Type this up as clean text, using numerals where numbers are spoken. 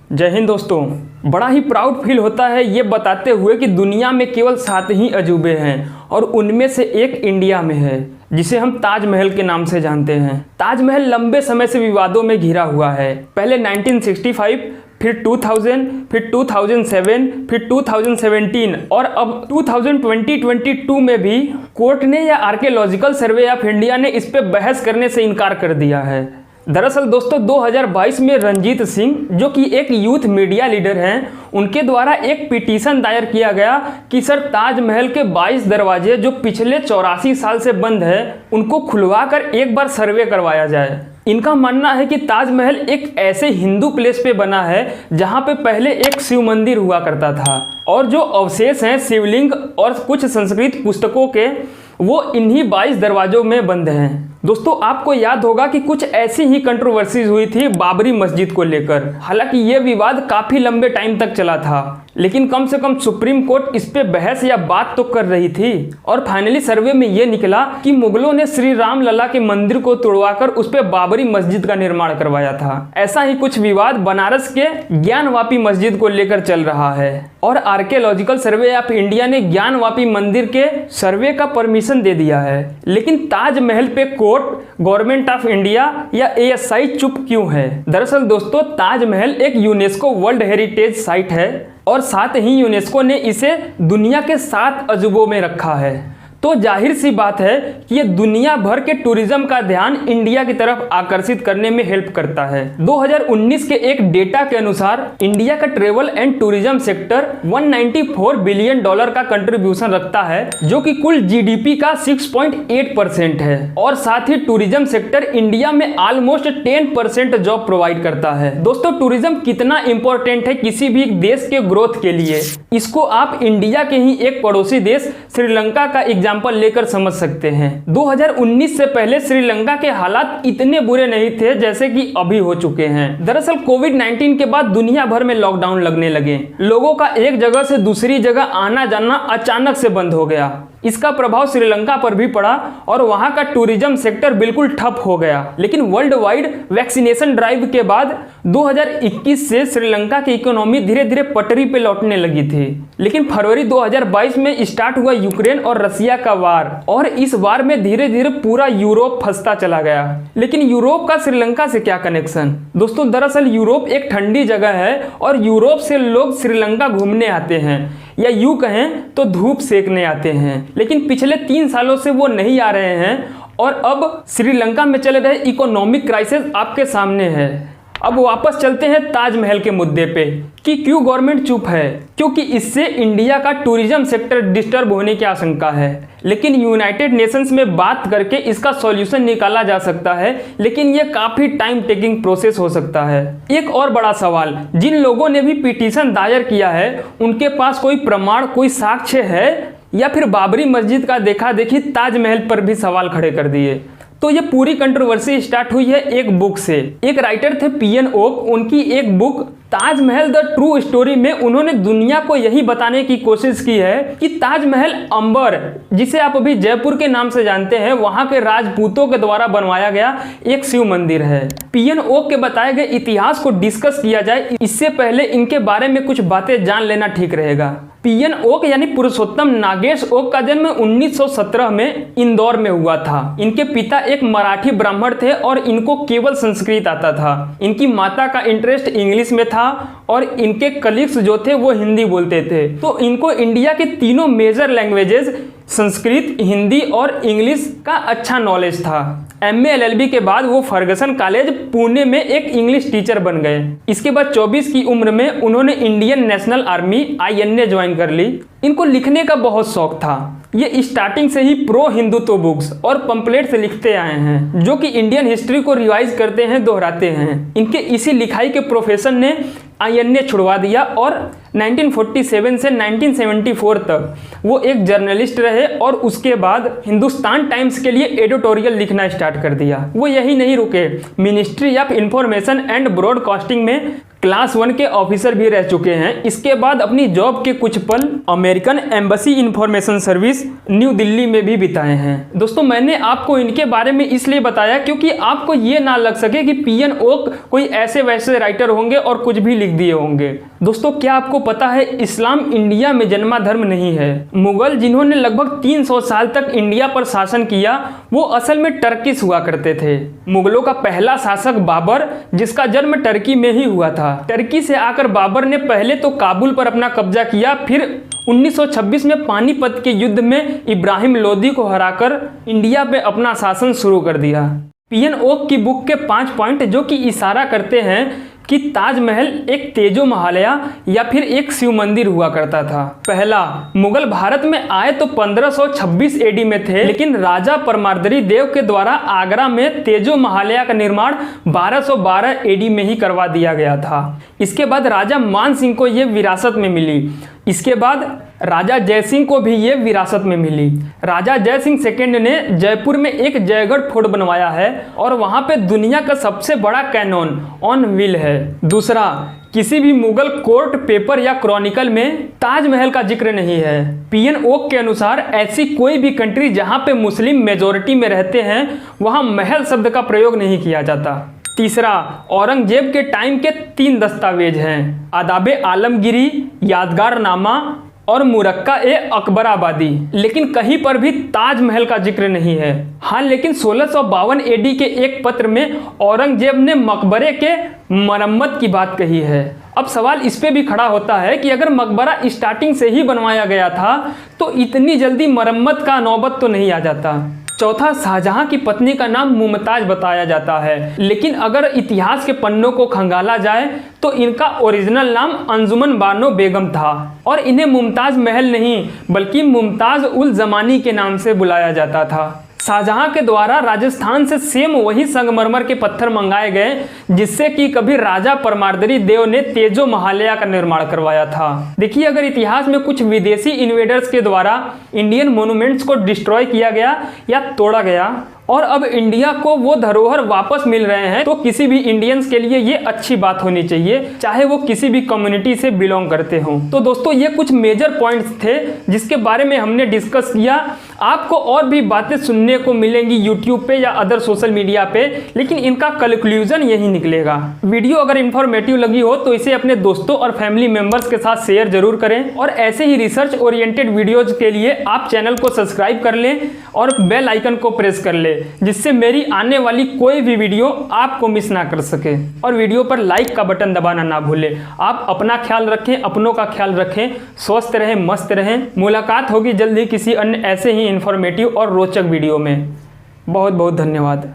जय हिंद दोस्तों। बड़ा ही प्राउड फील होता है ये बताते हुए कि दुनिया में केवल 7 ही अजूबे हैं और उनमें से एक इंडिया में है, जिसे हम ताजमहल के नाम से जानते हैं। ताजमहल लंबे समय से विवादों में घिरा हुआ है। पहले 1965, फिर 2000, फिर 2007, फिर 2017 और अब 2022 में भी कोर्ट ने या आर्कियोलॉजिकल सर्वे ऑफ इंडिया ने इस पे बहस करने से इनकार कर दिया है। दरअसल दोस्तों 2022 में रंजीत सिंह, जो कि एक यूथ मीडिया लीडर हैं, उनके द्वारा एक पिटीशन दायर किया गया कि सर ताजमहल के 22 दरवाजे जो पिछले 84 साल से बंद है, उनको खुलवाकर एक बार सर्वे करवाया जाए। इनका मानना है कि ताजमहल एक ऐसे हिंदू प्लेस पे बना है जहां पे पहले एक शिव मंदिर हुआ करता था और जो अवशेष हैं शिवलिंग और कुछ संस्कृत पुस्तकों के, वो इन्हीं 22 दरवाजों में बंद हैं। दोस्तों आपको याद होगा कि कुछ ऐसी ही कंट्रोवर्सीज हुई थी बाबरी मस्जिद को लेकर। हालांकि ये विवाद काफी लंबे टाइम तक चला था, लेकिन कम से कम सुप्रीम कोर्ट इस पे बहस या बात तो कर रही थी और फाइनली सर्वे में ये निकला कि मुगलों ने श्री राम लला के मंदिर को तोड़वाकर उस पे बाबरी मस्जिद का निर्माण करवाया था। ऐसा ही कुछ विवाद बनारस के ज्ञानवापी मस्जिद को लेकर चल रहा है और आर्कियोलॉजिकल सर्वे ऑफ इंडिया ने ज्ञानवापी मंदिर के सर्वे का परमिशन दे दिया है। लेकिन ताजमहल पे कोर्ट, गवर्नमेंट ऑफ इंडिया या ASI चुप क्यों है? दरअसल दोस्तों ताजमहल एक यूनेस्को वर्ल्ड हेरिटेज साइट है और साथ ही यूनेस्को ने इसे दुनिया के 7 अजूबों में रखा है। तो जाहिर सी बात है कि ये दुनिया भर के टूरिज्म का ध्यान इंडिया की तरफ आकर्षित करने में हेल्प करता है। 2019 के एक डेटा के अनुसार इंडिया का travel and tourism sector $194 billion का कंट्रीब्यूशन रखता है, जो कि कुल GDP का 6.8% है और साथ ही टूरिज्म सेक्टर इंडिया में ऑलमोस्ट 10% जॉब प्रोवाइड करता है। दोस्तों टूरिज्म कितना इंपॉर्टेंट है किसी भी देश के ग्रोथ के लिए, इसको आप इंडिया के ही एक पड़ोसी देश श्रीलंका का एग्जाम्पल लेकर समझ सकते हैं। 2019 से पहले श्रीलंका के हालात इतने बुरे नहीं थे जैसे कि अभी हो चुके हैं। दरअसल कोविड-19 के बाद दुनिया भर में लॉकडाउन लगने लगे। लोगों का एक जगह से दूसरी जगह आना जाना अचानक से बंद हो गया। इसका प्रभाव श्रीलंका पर भी पड़ा और वहां का टूरिज्म सेक्टर बिल्कुल ठप हो गया। लेकिन वर्ल्ड वाइड वैक्सीनेशन ड्राइव के बाद 2021 से श्रीलंका की इकोनॉमी धीरे धीरे पटरी पे लौटने लगी थी। लेकिन फरवरी 2022 में स्टार्ट हुआ यूक्रेन और रसिया का वार और इस वार में धीरे धीरे पूरा यूरोप फंसता चला गया। लेकिन यूरोप का श्रीलंका से क्या कनेक्शन? दोस्तों दरअसल यूरोप एक ठंडी जगह है और यूरोप से लोग श्रीलंका घूमने आते हैं या यूं कहें तो धूप सेकने आते हैं। लेकिन पिछले 3 सालों से वो नहीं आ रहे हैं और अब श्रीलंका में चल रहे इकोनॉमिक क्राइसिस आपके सामने है। अब वापस चलते हैं ताजमहल के मुद्दे पे कि क्यों गवर्नमेंट चुप है, क्योंकि इससे इंडिया का टूरिज्म सेक्टर डिस्टर्ब होने की आशंका है। लेकिन यूनाइटेड नेशंस में बात करके इसका सॉल्यूशन निकाला जा सकता है, लेकिन ये काफी टाइम टेकिंग प्रोसेस हो सकता है। एक और बड़ा सवाल, जिन लोगों ने भी पिटीशन दायर किया है उनके पास कोई प्रमाण, कोई साक्ष्य है या फिर बाबरी मस्जिद का देखा देखी ताजमहल पर भी सवाल खड़े कर दिए? तो ये पूरी कंट्रोवर्सी स्टार्ट हुई है एक बुक से। एक राइटर थे PN ओक, उनकी एक book Taj Mahal the true story में उन्होंने दुनिया को यही बताने की कोशिश की है कि ताजमहल अंबर, जिसे आप अभी जयपुर के नाम से जानते हैं, वहां के राजपूतों के द्वारा बनवाया गया एक शिव मंदिर है। PN ओक के बताए गए इतिहास को डिस्कस किया जाए इससे पहले इनके बारे में कुछ बातें जान लेना ठीक रहेगा। PN ओक यानी पुरुषोत्तम नागेश ओक का जन्म 1917 में इंदौर में हुआ था। इनके पिता एक मराठी ब्राह्मण थे और इनको केवल संस्कृत आता था। इनकी माता का इंटरेस्ट इंग्लिश में था और इनके कलीग्स जो थे वो हिंदी बोलते थे। तो इनको इंडिया के तीनों मेजर लैंग्वेजेस संस्कृत, हिंदी और इंग्लिश का अच्छा नॉलेज था। MA LLB के बाद वो फर्गसन कॉलेज पुणे में एक इंग्लिश टीचर बन गए। इसके बाद 24 की उम्र में उन्होंने Indian national army INA join कर ली। इनको लिखने का बहुत शौक था। ये स्टार्टिंग से ही प्रो हिंदुत्व बुक्स और पंपलेट्स लिखते आए हैं, जो कि इंडियन हिस्ट्री को रिवाइज करते हैं, दोहराते हैं। इनके इसी लिखाई के प्रोफेशन ने INA छुड़वा दिया और 1947 से 1974 तक वो एक जर्नलिस्ट रहे और उसके बाद हिंदुस्तान टाइम्स के लिए एडिटोरियल लिखना स्टार्ट कर दिया। वो यही नहीं रुके, ministry of information and broadcasting में क्लास 1 के ऑफिसर भी रह चुके हैं। इसके बाद अपनी जॉब के कुछ पल American embassy information service new Delhi में भी बिताए हैं। दोस्तों मैंने आपको इनके बारे में इसलिए बताया क्योंकि आपको ये ना लग सके कि पीएन ओक कोई ऐसे वैसे राइटर होंगे और कुछ भी लिख दिए होंगे। दोस्तों क्या आपको पता है इस्लाम इंडिया में जन्मा धर्म नहीं है। मुगल जिन्होंने लगभग 300 साल तक इंडिया पर शासन किया वो असल में टर्किश हुआ करते थे। मुगलों का पहला शासक बाबर, जिसका जन्म टर्की में ही हुआ था। टर्की से आकर बाबर ने पहले तो काबुल पर अपना कब्जा किया, फिर 1926 में पानीपत के युद्ध में इब्राहिम लोदी को हराकर इंडिया पे अपना शासन शुरू कर दिया। पीएन ओक की बुक के 5 पॉइंट जो कि इशारा करते हैं कि ताजमहल एक तेजो महालया या फिर एक शिव मंदिर हुआ करता था। पहला, मुगल भारत में आए तो 1526 एडी में थे, लेकिन राजा परमार्दरी देव के द्वारा आगरा में तेजो महालया का निर्माण 1212 एडी में ही करवा दिया गया था। इसके बाद राजा मान सिंह को यह विरासत में मिली। इसके बाद राजा जयसिंह को भी ये विरासत में मिली। राजा जयसिंह सेकंड ने जयपुर में एक जयगढ़ फोर्ट बनवाया है और वहां पे दुनिया का सबसे बड़ा कैनॉन ऑन व्हील है। दूसरा, किसी भी मुगल कोर्ट पेपर या क्रॉनिकल में ताजमहल का जिक्र नहीं है। पीएन ओक के अनुसार ऐसी कोई भी कंट्री जहां पे मुस्लिम मेजोरिटी में रहते हैं वहां महल शब्द का प्रयोग नहीं किया जाता। तीसरा, औरंगजेब के टाइम के 3 दस्तावेज हैं, आदाबे आलमगिरी, यादगारनामा और मुरक्का ए अकबराबादी, लेकिन कहीं पर भी ताजमहल का जिक्र नहीं है। हाँ, लेकिन 1652 एडी के एक पत्र में औरंगजेब ने मकबरे के मरम्मत की बात कही है। अब सवाल इस पे भी खड़ा होता है कि अगर मकबरा स्टार्टिंग से ही बनवाया गया था तो इतनी जल्दी मरम्मत का नौबत तो नहीं आ जाता। चौथा, शाहजहां की पत्नी का नाम मुमताज बताया जाता है, लेकिन अगर इतिहास के पन्नों को खंगाला जाए तो इनका ओरिजिनल नाम अंजुमन बानो बेगम था और इन्हें मुमताज महल नहीं बल्कि मुमताज उल जमानी के नाम से बुलाया जाता था। शाहजहां के द्वारा राजस्थान से सेम वही संगमरमर के पत्थर मंगाए गए जिससे कि कभी राजा परमार्दरी देव ने तेजो महालया का निर्माण करवाया था। देखिए, अगर इतिहास में कुछ विदेशी इन्वेडर्स के द्वारा इंडियन मोन्यूमेंट्स को डिस्ट्रॉय किया गया या तोड़ा गया और अब इंडिया को वो धरोहर वापस मिल रहे हैं तो किसी भी इंडियंस के लिए ये अच्छी बात होनी चाहिए, चाहे वो किसी भी कम्युनिटी से बिलोंग करते हों। तो दोस्तों ये कुछ मेजर पॉइंट्स थे जिसके बारे में हमने डिस्कस किया। आपको और भी बातें सुनने को मिलेंगी यूट्यूब पे या अदर सोशल मीडिया पे, लेकिन इनका कंक्लूजन यही निकलेगा। वीडियो अगर इन्फॉर्मेटिव लगी हो तो इसे अपने दोस्तों और फैमिली मेंबर्स के साथ शेयर जरूर करें और ऐसे ही रिसर्च ओरिएंटेड वीडियोज के लिए आप चैनल को सब्सक्राइब कर लें और बेल आइकन को प्रेस कर लें जिससे मेरी आने वाली कोई भी वीडियो आपको मिस ना कर सके। और वीडियो पर लाइक का बटन दबाना ना भूलें। आप अपना ख्याल रखें, अपनों का ख्याल रखें, स्वस्थ रहें, मस्त रहें। मुलाकात होगी जल्द ही किसी अन्य ऐसे ही इंफॉर्मेटिव और रोचक वीडियो में। बहुत बहुत धन्यवाद।